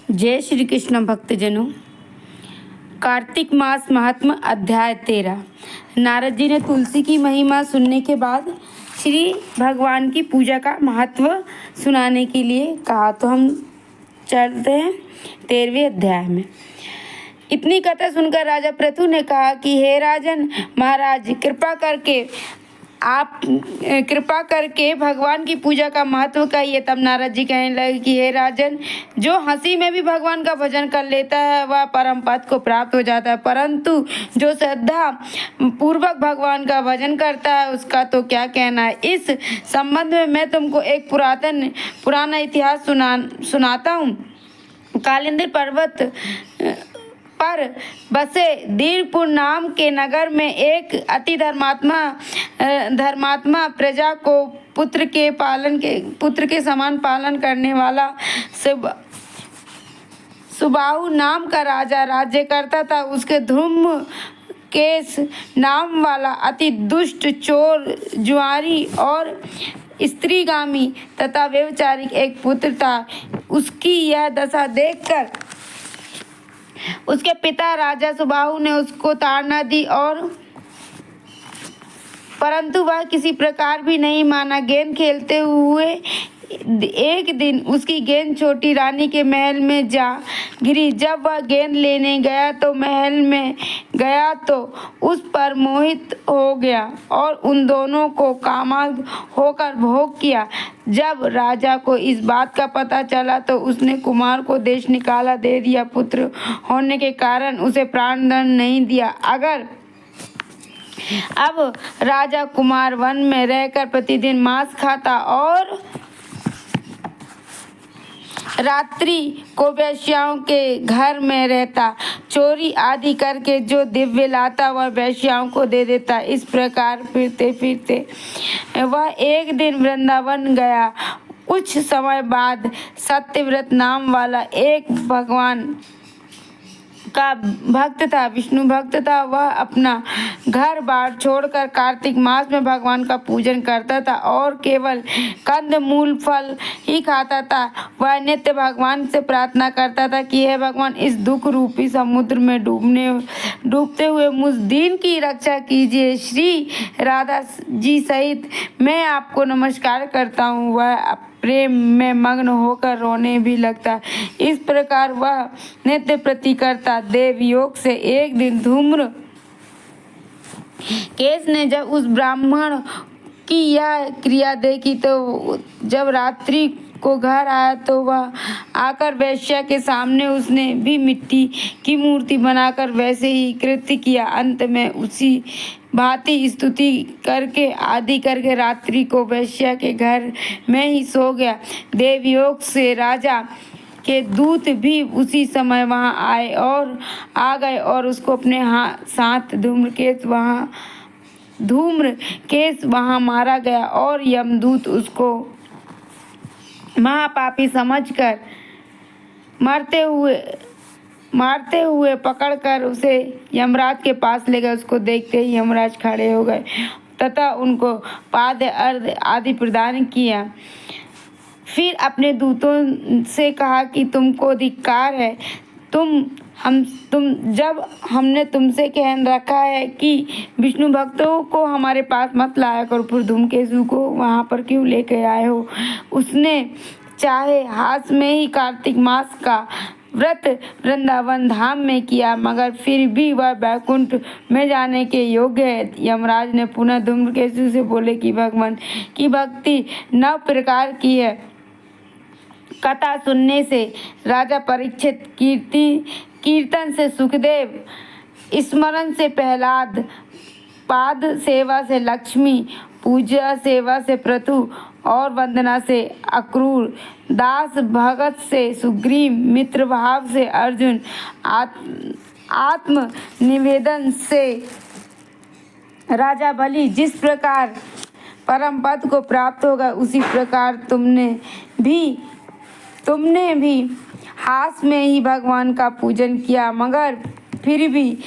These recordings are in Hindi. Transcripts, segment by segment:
जय श्री कृष्ण भक्तजनों। कार्तिक मास महात्म अध्याय 13। नारद जी ने तुलसी की महिमा सुनने के बाद श्री भगवान की पूजा का महत्व सुनाने के लिए कहा। तो हम चलते हैं 13वें अध्याय में। इतनी कथा सुनकर राजा पृथु ने कहा कि हे राजन महाराज, कृपा करके भगवान की पूजा का महत्व कहिए। तब नारद जी कहने लगे कि हे राजन, जो हंसी में भी भगवान का भजन कर लेता है वह परम पद को प्राप्त हो जाता है, परंतु जो श्रद्धा पूर्वक भगवान का भजन करता है उसका तो क्या कहना है। इस संबंध में मैं तुमको एक पुराना इतिहास सुनाता हूँ। कालिंदी पर्वत पर बसे दीरपुर नाम के नगर में एक अति धर्मात्मा प्रजा को पुत्र के समान पालन करने वाला सुबाहु नाम का राजा राज्य करता था। उसके धूम्रकेश नाम वाला अति दुष्ट, चोर, जुआरी और स्त्रीगामी तथा व्यभिचारी एक पुत्र था। उसकी यह दशा देखकर उसके पिता राजा सुबाहु ने उसको ताड़ना दी, परंतु वह किसी प्रकार भी नहीं माना। गेंद खेलते हुए एक दिन उसकी गेंद छोटी रानी के महल में जा गिरी। जब वह गेंद लेने गया तो महल में गया तो उस पर मोहित हो गया और उन दोनों को कामाग्ध होकर भोग किया। जब राजा को इस बात का पता चला तो उसने कुमार को देश निकाला दे दिया। पुत्र होने के कारण उसे प्राणदंड नहीं दिया। अब राजा कुमार वन में रहकर प्रतिदिन मांस खाता और रात्रि को वेश्याओं के घर में रहता। चोरी आदि करके जो द्रव्य लाता वह वेश्याओं को दे देता। इस प्रकार फिरते फिरते वह एक दिन वृंदावन गया। कुछ समय बाद सत्यव्रत नाम वाला एक भगवान का भक्त था, विष्णु भक्त था। वह अपना घर बार छोड़कर कार्तिक मास में भगवान का पूजन करता था और केवल कंद मूल फल ही खाता था। वह नित्य भगवान से प्रार्थना करता था कि हे भगवान, इस दुख रूपी समुद्र में डूबते हुए मुझ दीन की रक्षा कीजिए। श्री राधा जी सहित मैं आपको नमस्कार करता हूँ। वह प्रेम में मग्न होकर रोने भी लगता। इस प्रकार वह नित्य प्रति करता। देव योग से एक दिन धूम्र केश ने जब उस ब्राह्मण की यह क्रिया देखी तो जब रात्रि को घर आया तो वह आकर वेश्या के सामने उसने भी मिट्टी की मूर्ति बनाकर वैसे ही कृत्य किया। अंत में उसी भांति स्तुति करके आदि करके रात्रि को वेश्या के घर में ही सो गया। देवयोग से राजा के दूत भी उसी समय वहां आ गए और उसको अपने साथ धूम्रकेश वहां मारा गया और यमदूत उसको महापापी समझकर मारते हुए पकड़कर उसे यमराज के पास ले गए। उसको देखते ही यमराज खड़े हो गए तथा उनको पाद्य अर्घ्य आदि प्रदान किया। फिर अपने दूतों से कहा कि तुमको धिक्कार है, जब हमने तुमसे कहन रखा है कि विष्णु भक्तों को हमारे पास मत लाया करो, फिर धूमकेतु को वहाँ पर क्यों लेकर आए हो। उसने चाहे हास में ही कार्तिक मास का व्रत वृंदावन धाम में किया, मगर फिर भी वह वैकुंठ में जाने के योग्य है। यमराज ने पुनः धूमकेतु से बोले कि भगवान की भक्ति 9 प्रकार की है। कथा सुनने से राजा परीक्षित, कीर्तन से सुखदेव, स्मरण से प्रहलाद, पाद सेवा से लक्ष्मी, पूजा सेवा से पृथु और वंदना से अक्रूर, दास भगत से सुग्रीव, मित्र भाव से अर्जुन, आत्म निवेदन से राजा बलि। जिस प्रकार परम पद को प्राप्त होगा उसी प्रकार तुमने भी हास में ही भगवान का पूजन किया, मगर फिर भी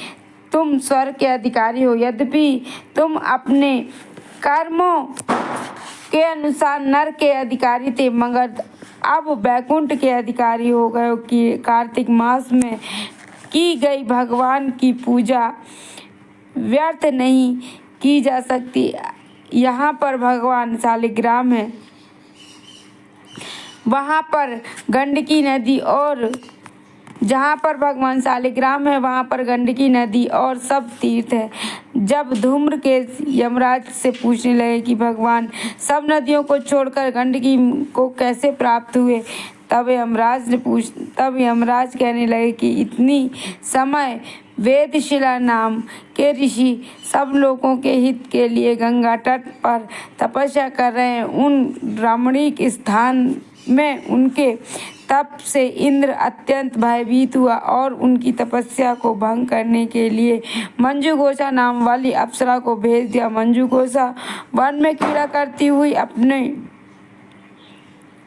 तुम स्वर्ग के अधिकारी हो। यद्यपि तुम अपने कर्मों के अनुसार नर के अधिकारी थे, मगर अब बैकुंठ के अधिकारी हो गए कि कार्तिक मास में की गई भगवान की पूजा व्यर्थ नहीं की जा सकती। यहाँ पर भगवान शालिग्राम है, वहाँ पर गंडकी नदी और जहाँ पर भगवान शालिग्राम है वहाँ पर गंडकी नदी और सब तीर्थ है। जब धूम्रकेश यमराज से पूछने लगे कि भगवान सब नदियों को छोड़कर गंडकी को कैसे प्राप्त हुए, तब यमराज कहने लगे कि इतनी समय वेदशिला नाम के ऋषि सब लोगों के हित के लिए गंगा तट पर तपस्या कर रहे हैं। उन रमणीक स्थान में उनके तप से इंद्र अत्यंत भयभीत हुआ और उनकी तपस्या को भंग करने के लिए मंजूघोषा नाम वाली अप्सरा को भेज दिया। मंजूघोषा वन में क्रीड़ा करती हुई अपने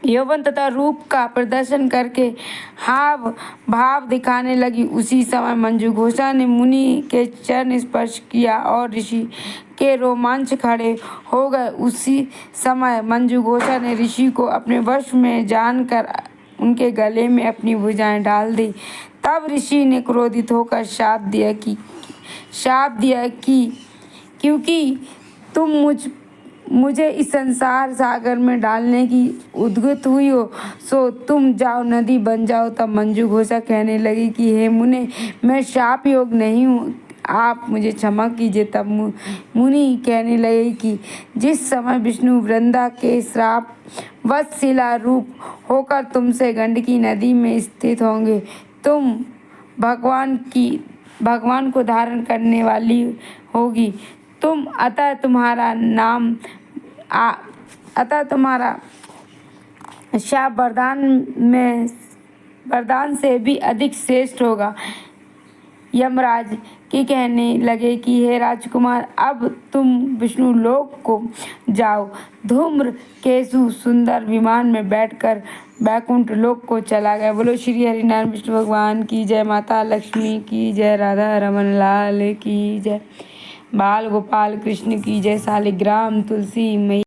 यौवन तथा रूप का प्रदर्शन करके हाव भाव दिखाने लगी। उसी समय मंजूघोषा ने मुनि के चरण स्पर्श किया और ऋषि के रोमांच खड़े हो गए। उसी समय मंजूघोषा ने ऋषि को अपने वश में जानकर उनके गले में अपनी भुजाएं डाल दी। तब ऋषि ने क्रोधित होकर शाप दिया कि क्योंकि तुम मुझे इस संसार सागर में डालने की उद्युक्त हुई हो, सो तुम जाओ, नदी बन जाओ। तब मंजूघोषा कहने लगी कि हे मुने, मैं शाप योग नहीं हूँ, आप मुझे क्षमा कीजिए। तब मुनि कहने लगे कि जिस समय विष्णु वृंदा के श्राप वत्शिला रूप होकर तुमसे गंडकी नदी में स्थित होंगे, तुम भगवान को धारण करने वाली होगी। अतः तुम्हारा शाप वरदान से भी अधिक श्रेष्ठ होगा। यमराज की कहने लगे कि हे राजकुमार, अब तुम विष्णु लोक को जाओ। धूम्रकेतु सुंदर विमान में बैठकर बैकुंठ लोक को चला गया। बोलो श्री हरिनारायण विष्णु भगवान की जय, माता लक्ष्मी की जय, राधा रमन लाल की जय, बाल गोपाल कृष्ण की जय, शालिग्राम तुलसी मैया।